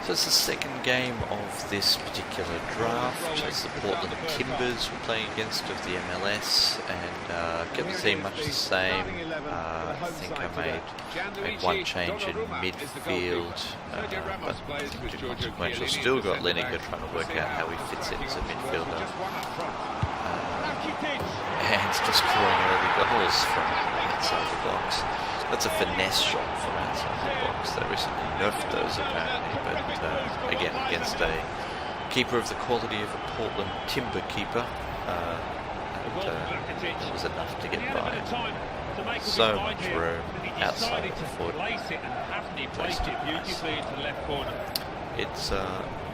So it's the second game of this particular draft. It's the Portland Timbers we're playing against of the MLS, and kept the team much the same. I think I made one change in midfield, but nothing too consequential. Still got Lineker trying to work out how he fits in as a midfielder. And just scoring early goals from outside the box. That's a finesse shot from outside the box. They recently nerfed those apparently, but again, against a keeper of the quality of a Portland Timber keeper, it was enough to get by. So much room outside of the foot.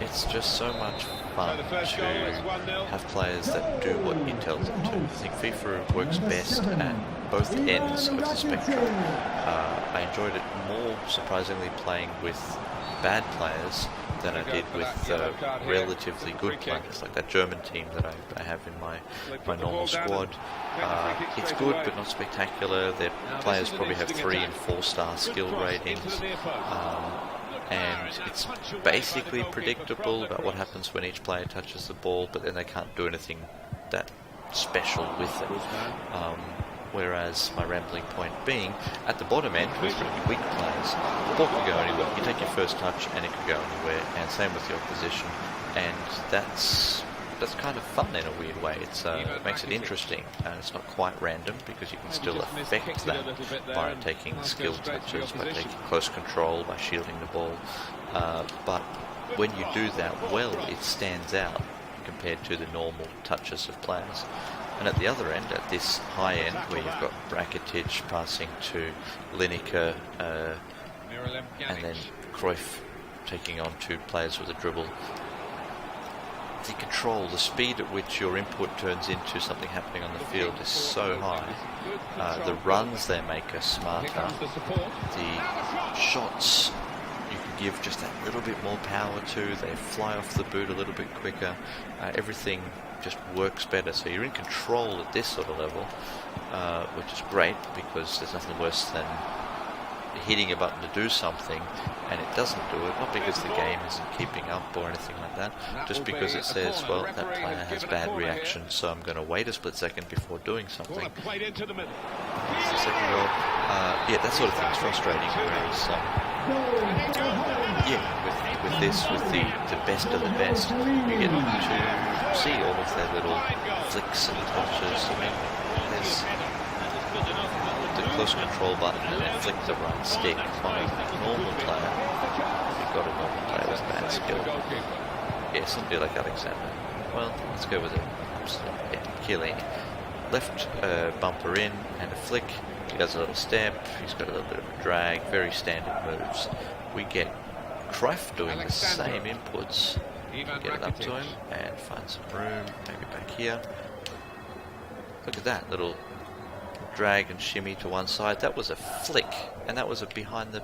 It's just so much fun to have players that do what you tell them to. I think FIFA works best at both ends of the spectrum. I enjoyed it more, surprisingly, playing with bad players than I did with relatively good players, like that German team that I have in my normal squad. It's good but not spectacular. Their players probably have 3- and 4-star skill ratings. And it's basically predictable about what happens when each player touches the ball, but then they can't do anything that special with it. Whereas my rambling point being, at the bottom end, with really weak players, the ball can go anywhere. You take your first touch and it can go anywhere, and same with the opposition. And that's kind of fun in a weird way. It makes it interesting, and it's not quite random because you can still affect that by taking skill touches, by taking close control, by shielding the ball. But when you do that well, it stands out compared to the normal touches of players. And at the other end, at this high end, where you've got Rakitic passing to Lineker, and then Cruyff taking on 2 players with a dribble, the control, the speed at which your input turns into something happening on the field is so high. The runs they make are smarter. The shots you can give just that little bit more power to. They fly off the boot a little bit quicker. Everything just works better. So you're in control at this sort of level, which is great because there's nothing worse than hitting a button to do something and it doesn't do it, not because the game isn't keeping up or anything like that, just because it says, well, that player has bad reaction, so I'm going to wait a split second before doing something. Second goal. Yeah, that sort of thing is frustrating, whereas with this, with the best of the best, you get to see all of their little flicks and touches. I mean, there's the close control button and then flick the right stick. On a normal player, you've got a normal player with bad skill. Yeah, somebody like Alexander. Well, let's go with it. Killing. Left bumper in and a flick. He does a little step. He's got a little bit of a drag. Very standard moves. We get Cruyff doing the same inputs. Get it up to him and find some room. Maybe back here. Look at that little drag and shimmy to one side. That was a flick, and that was a behind the,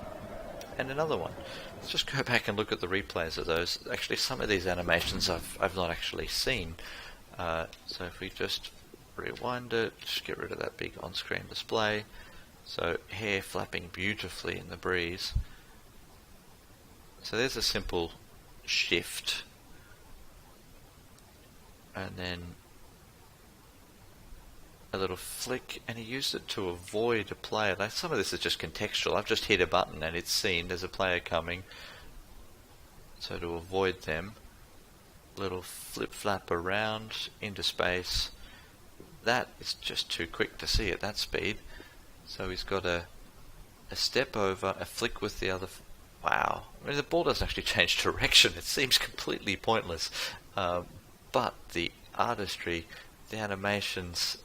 and another one. Let's just go back and look at the replays of those. Actually, some of these animations I've not actually seen. So if we just rewind it, just get rid of that big on-screen display. So hair flapping beautifully in the breeze. So there's a simple shift, and then a little flick, and he used it to avoid a player. Like, some of this is just contextual. I've just hit a button and it's seen there's a player coming, so to avoid them, little flip flap around into space. That is just too quick to see at that speed. So he's got a step over, a flick with the other. Wow, I mean, the ball doesn't actually change direction. It seems completely pointless, but the artistry, the animations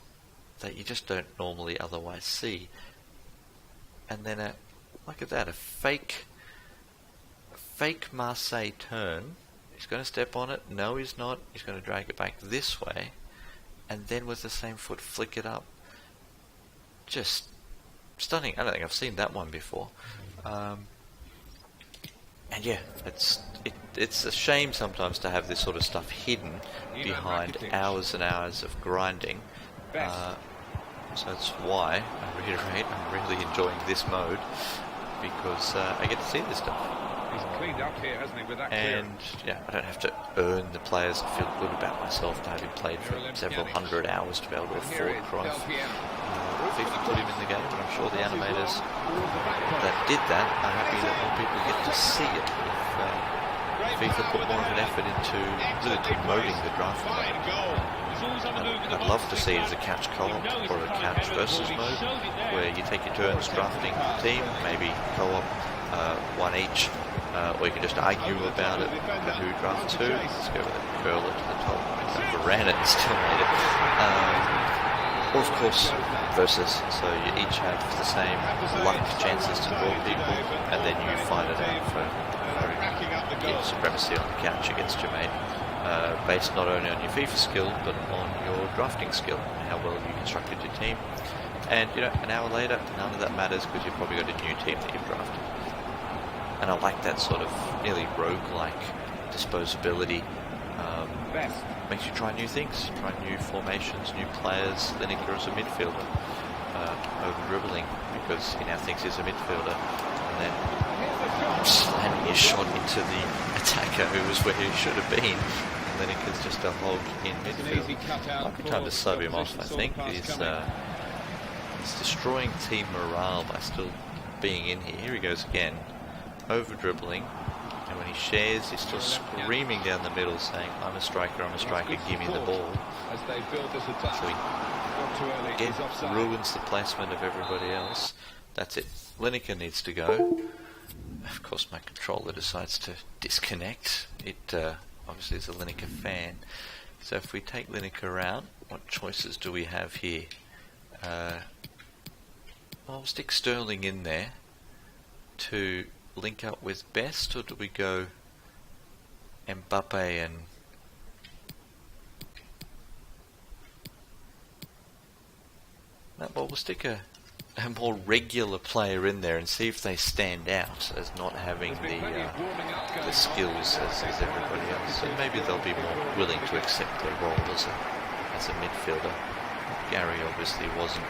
that you just don't normally otherwise see. And then look at that, a fake Marseille turn. He's going to step on it. No, he's not. He's going to drag it back this way, and then with the same foot flick it up. Just stunning. I don't think I've seen that one before. And yeah, it's a shame sometimes to have this sort of stuff hidden behind hours and hours of grinding. So that's why, I reiterate, I'm really enjoying this mode, because I get to see this stuff. He's cleaned up here, hasn't he, with that and yeah, I don't have to earn the players. I feel good about myself to having played for several hundred hours to be able to afford Cruyff. FIFA put him in the game, and I'm sure the animators that did that are happy that more people get to see it. If FIFA put more of an effort into really promoting the draft mode, I'd love to see it as a couch co-op or a couch versus mode, where you take your turns drafting the team, maybe co-op one each, or you can just argue about it, who drafts who. Let's go with it, curl it to the top. I overran it and still made it. Or of course, versus, so you each have the same luck chances to draw people, and then you fight it out for get supremacy on the couch against your mate, based not only on your FIFA skill, but on your drafting skill, and how well you constructed your team. And you know, an hour later, none of that matters because you've probably got a new team that you've drafted. And I like that sort of nearly rogue-like disposability. Makes you try new things, try new formations, new players. Lineker as a midfielder, over dribbling because he now thinks he's a midfielder, and then slamming his shot into the attacker who was where he should have been. Lineker's just a hog in midfield. Might be time to sub him off, I think. He's destroying team morale by still being in here. Here he goes again, over dribbling. And when he shares, he's still screaming down the middle saying, I'm a striker, give me the ball. So he again ruins the placement of everybody else. That's it. Lineker needs to go. Of course, my controller decides to disconnect. It obviously is a Lineker fan. So if we take Lineker out, what choices do we have here? I'll stick Sterling in there to link up with Best, or do we go Mbappe and well, we'll stick a more regular player in there and see if they stand out as not having the skills as everybody else. And maybe they'll be more willing to accept their role as a midfielder. Gary obviously wasn't.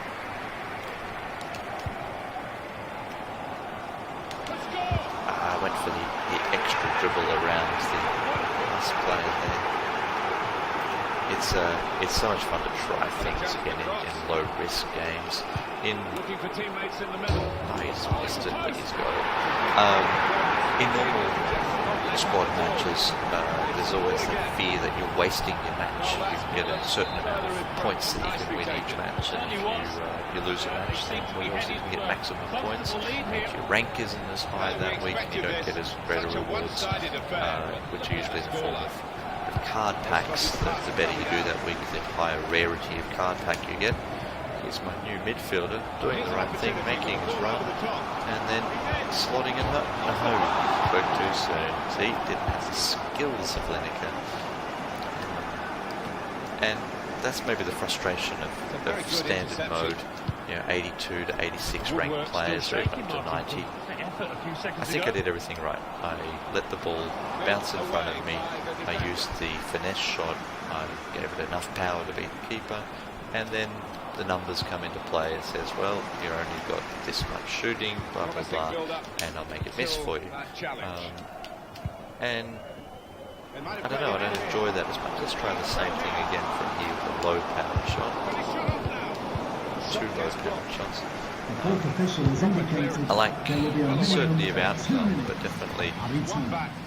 I went for the extra dribble around the last player there. It's so much fun to try things again in low risk games. Looking for teammates in the middle. Oh, he's missed it, but he's got it. In normal squad matches, there's always the fear that you're wasting your match. You can get a certain amount of points that you can win each match, and if you lose a match, then obviously you can get maximum points. If your rank isn't as high that week, you don't get as greater rewards, which are usually in the form of card packs. The better you do that week, the higher rarity of card pack you get. Here's my new midfielder doing the right thing, making his run, and then slotting it up. No, spoke too soon. See, didn't have the skills of Lineker. And that's maybe the frustration of standard mode. You know, 82 to 86 ranked players, or even up to 90. I think I did everything right. I let the ball bounce in front of me. I used the finesse shot. I gave it enough power to beat the keeper, and then the numbers come into play. It says, well, you've only got this much shooting, blah blah blah, and I'll make it miss for you. And I don't know, I don't enjoy that as much. Let's try the same thing again from here with a low power shot. 2 low power shots. I like certainty of outcome, but definitely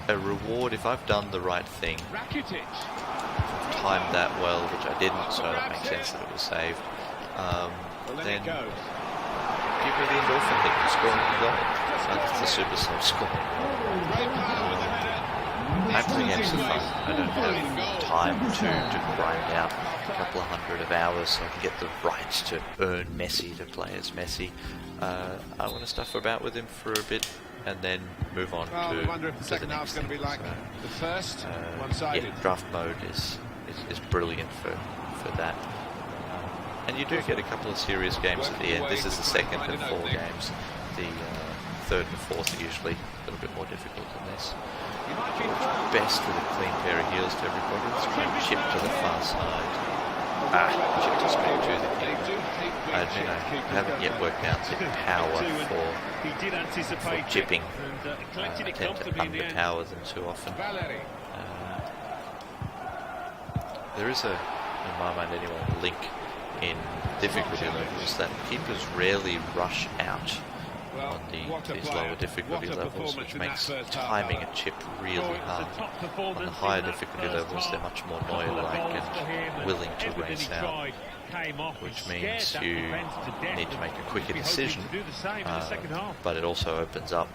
a reward if I've done the right thing. Timed that well, which I didn't, so it makes sense that it was saved. Then give me the endorphin hit for scoring a goal. That's the super sub score. I'm playing extra fun. I don't have time to grind out a couple of hundred of hours so I can get the rights to earn Messi to play as Messi. I want to stuff about with him for a bit and then move on to the next thing. Yeah, draft mode is brilliant for that. And you do get a couple of serious games at the end. This is the second and 4 games. The third and fourth are usually a little bit more difficult than this. Best with a clean pair of heels to everybody. Let's try and chip to the far side. Chip to speed to the keeper. I admit I haven't yet worked out the power for chipping. I tend to underpower them too often. There is in my mind anyway, a link in difficulty levels that keepers rarely rush out on these lower difficulty levels, which makes timing a chip really hard. On the higher difficulty levels, they're much more lawyer-like and willing to race out, which means you need to make a quicker decision, but it also opens up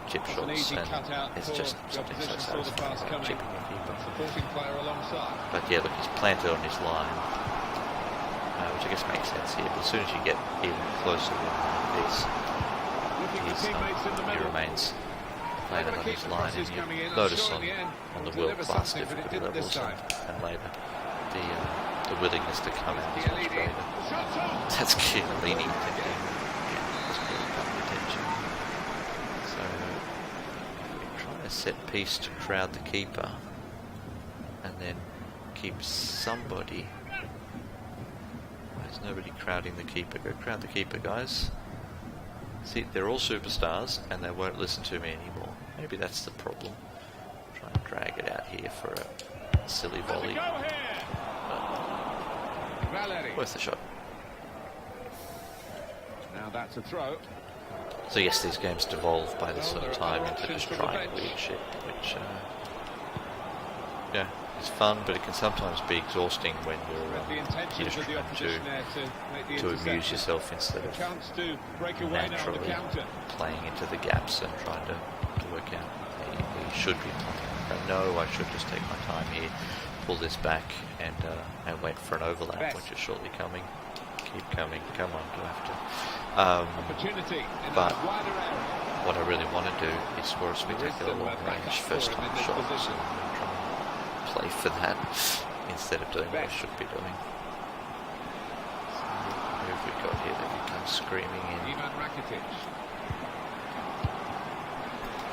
chip shots, and it's just something so satisfying about chipping a keeper. But yeah, look, he's planted on his line, which I guess makes sense here, but as soon as you get even closer like this, he remains planted on his line, and you notice on the world-class difficulty levels and later the willingness to come out is much greater. That's Chiellini thinking, just really got the attention. So you're trying to set piece to crowd the keeper and then keep somebody. There's nobody crowding the keeper. Go crowd the keeper, guys. See, they're all superstars and they won't listen to me anymore. Maybe that's the problem. Try and drag it out here for a silly volley. Worth the shot. Now that's a throw. So yes, these games devolve by this sort of time into just trying weird shit, which yeah, is fun, but it can sometimes be exhausting when you're just trying to amuse yourself instead of naturally playing into the gaps and trying to work out where you should be playing. I know I should just take my time here, pull this back, and wait for an overlap, which is shortly coming. Keep coming, come on, do I have to? But what I really want to do is score a spectacular long-range first-time shot, so I'm trying to play for that instead of doing what I should be doing. So who have we got here that can come screaming in?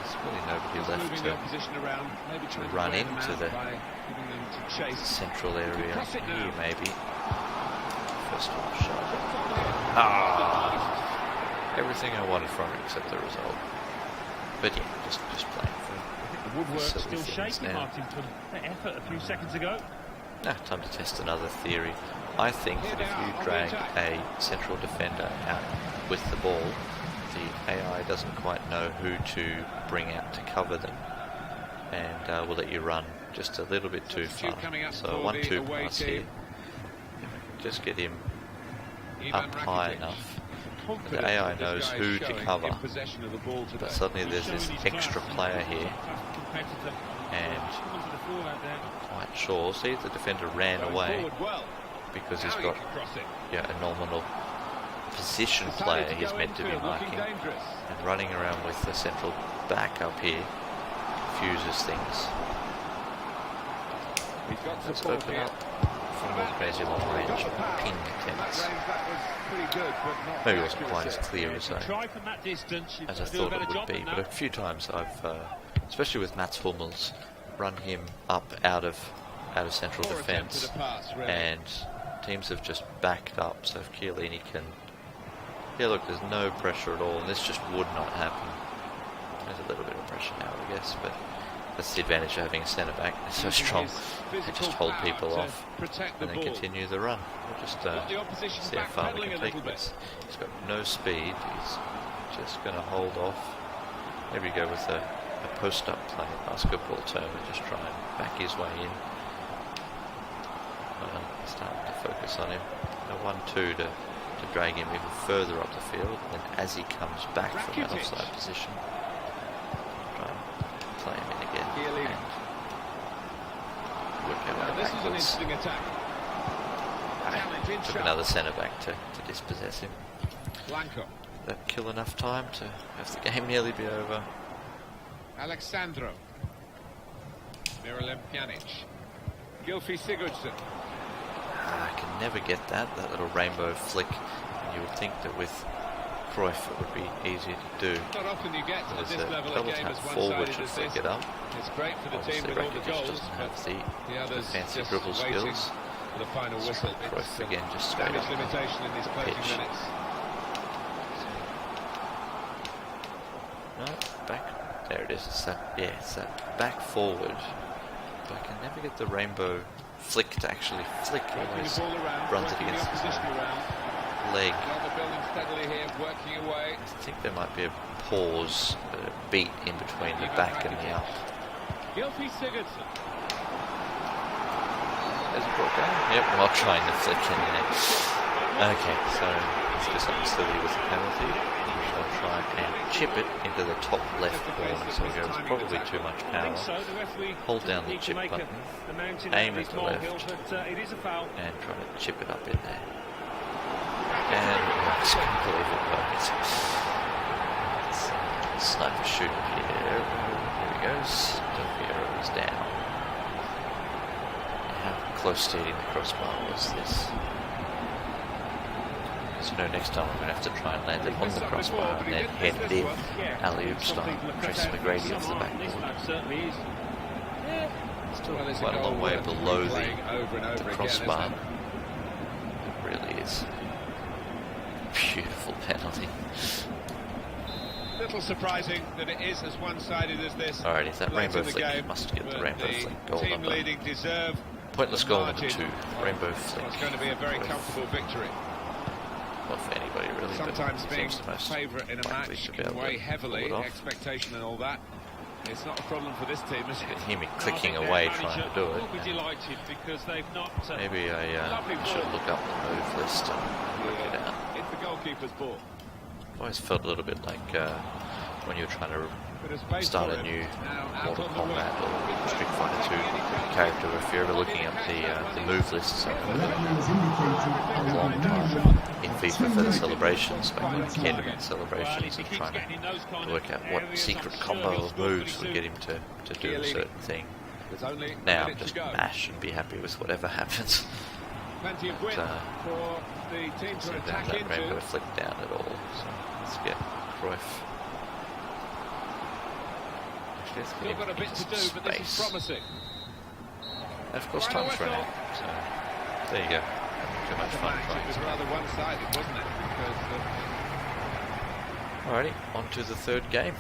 There's really nobody left to run into the central area here, maybe. First time shot. Everything I wanted from it except the result. But yeah, just playing for the woodwork still shaky, Martin, from that effort a few seconds ago. Time to test another theory. I think that if you drag a central defender out with the ball, the AI doesn't quite know who to bring out to cover them, and will let you run just a little bit too far. So 1-2 pass here. Just get him up high enough. The AI knows who to cover, but suddenly there's this extra player here, and I'm not quite sure. See, the defender ran away because he's got a nominal position player he's meant to be marking, and running around with the central back up here confuses things. Let's open up for more crazy long range ping attempts. Maybe it wasn't quite as clear as I thought it would be, but a few times I've, especially with Mats Hummels, run him up out of central defence, and teams have just backed up. So if Chiellini can, look, there's no pressure at all, and this just would not happen. There's a little bit of pressure now, I guess, but that's the advantage of having a centre back. They're so strong, they just hold people off and then continue the run. We'll just see how far we can take this. He's got no speed, he's just going to hold off. Maybe go with a post-up play, basketball term, and just try and back his way in. Starting to focus on him. A 1-2 to drag him even further up the field, and as he comes back from that offside position, try and play him in again and work out backwards. Took another centre back to dispossess him. That kill enough time to have the game nearly be over. Alexandro, Miralem Pjanic, Gylfi Sigurdsson. I can never get that little rainbow flick, and you would think that with Cruyff it would be easier to do. Not often you get to this level double of game tap as forward should flick it up. It's great for the Obviously team with all the Rakitic goals, doesn't have the the others fancy just dribble waiting skills. for the final whistle. Cruyff again, just straight damage up limitation in these closing pitch. minutes. No, back. There it is. It's that, yeah, it's that back forward. But I can never get the rainbow flick to actually flick. He always runs it against his leg. Building steadily here, working away. I think there might be a pause, a beat in between the back and the up. Gylfi Sigurdsson. There's a brought down. Yep, while trying to flick in there. Okay, so let's do something silly with the penalty. We shall try and chip it into the top left corner. So we go, it's probably too much power. Hold down the chip button, aim at the left, and try to chip it up in there. And it's completely perfect. Sniper shooter here. There he goes. Del Piero is down. How close to hitting the crossbar was this? So next time we're going to have to try and land it on the crossbar and then head it in. Alley-oop style. Tracy McGrady off the backboard. Still quite a long way below the crossbar. It really is. Beautiful penalty. Little surprising that it is as one-sided as this. Alright, if that rainbow flick, must get the rainbow flick goal team number. leading deserve Pointless goal number 2. Rainbow flick. It's going to be a very comfortable victory. Well, for anybody really, sometimes but being the most favourite in a match can weigh heavily, expectation and all that. It's not a problem for this team, is it? You can hear me clicking away trying to do it. Maybe I should look up the move list and work it out. It's the goalkeeper's ball. I've always felt a little bit like when you're trying to start a new Mortal Kombat or Street Fighter 2 character, if you're ever looking up the move lists a long time in FIFA for the celebrations, back when I kid about celebrations and trying to work out what secret combo of moves would get him to do a certain thing. Now just mash and be happy with whatever happens. Plenty of width for the team to attack that into. rainbow flick down at all. So let's get Cruyff. Actually, let's Still got a bit to do, but this is promising. And of course, time's run out. So there you go. Too much fun trying. It was rather one-sided, wasn't it? Because, Alrighty, on to the third game.